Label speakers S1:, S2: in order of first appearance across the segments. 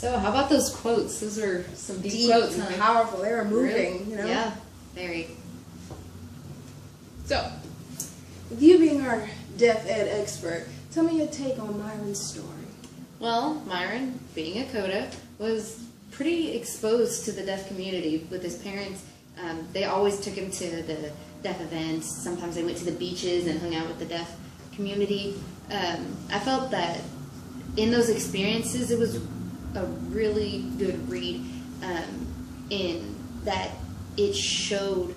S1: So how about those quotes? Those are some deep quotes,
S2: and
S1: huh?
S2: powerful. They were moving,
S1: Really?
S2: you know?
S1: Yeah, very.
S2: So, with you being our deaf ed expert, tell me your take on Myron's story.
S1: Well, Myron, being a CODA, was pretty exposed to the deaf community with his parents. They always took him to the deaf events. Sometimes they went to the beaches and hung out with the deaf community. I felt that in those experiences, it was a really good read in that it showed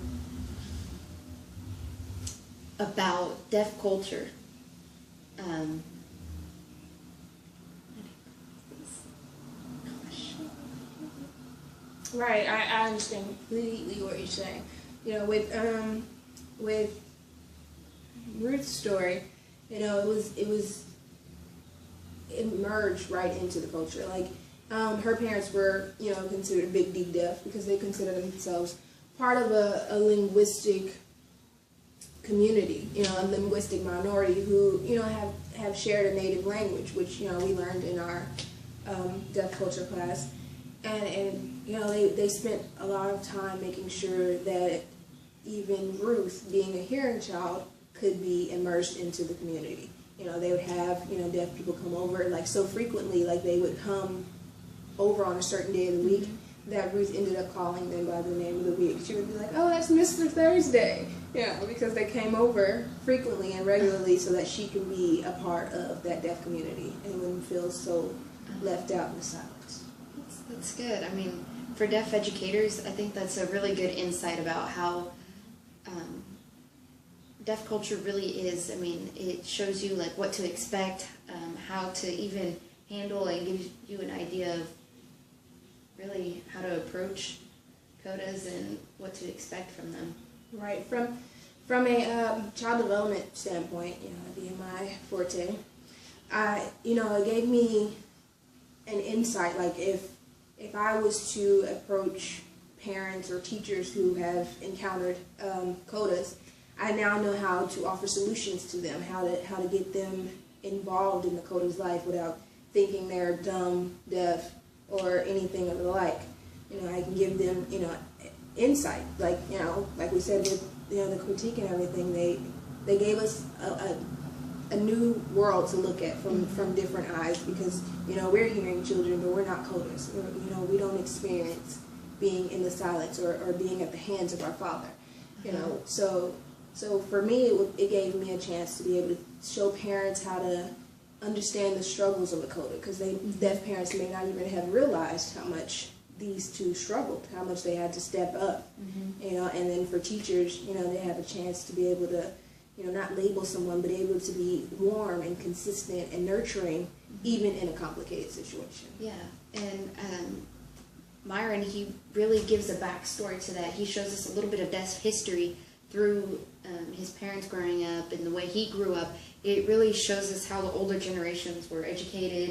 S1: about deaf culture.
S2: Right, I understand completely what you're saying. You know, with Ruth's story, you know, it merged right into the culture. Like, her parents were, you know, considered big D deaf because they considered themselves part of a linguistic community, you know, a linguistic minority who, you know, have shared a native language, which, you know, we learned in our deaf culture class. And you know, they spent a lot of time making sure that even Ruth, being a hearing child, could be immersed into the community. You know, they would have, you know, deaf people come over, like, so frequently, like, they would come over on a certain day of the week that Ruth ended up calling them by the name of the week. She would be like, oh, that's Mr. Thursday, you know, because they came over frequently and regularly so that she could be a part of that deaf community and wouldn't feel so left out in the silence.
S1: That's good. I mean, for deaf educators, I think that's a really good insight about how deaf culture really is. I mean, it shows you like what to expect, how to even handle, and gives you an idea of really how to approach CODAs and what to expect from them.
S2: Right. From a child development standpoint, you know, being my forte, you know, it gave me an insight. Like, if I was to approach parents or teachers who have encountered CODAs, I now know how to offer solutions to them, how to get them involved in the CODA's life without thinking they're dumb, deaf, or anything of the like. You know, I can give them, you know, insight. Like, you know, like we said with, you know, the critique and everything, they gave us a new world to look at from different eyes, because, you know, we're hearing children, but we're not CODAs. You know, we don't experience being in the silence or being at the hands of our Father. You know, so for me, it gave me a chance to be able to show parents how to understand the struggles of a CODA, because deaf parents may not even have realized how much these two struggled, how much they had to step up. You know, and then for teachers, you know, they have a chance to be able to, you know, not label someone, but able to be warm and consistent and nurturing, even in a complicated situation.
S1: Yeah, and Myron, he really gives a backstory to that. He shows us a little bit of deaf history through his parents growing up and the way he grew up. It really shows us how the older generations were educated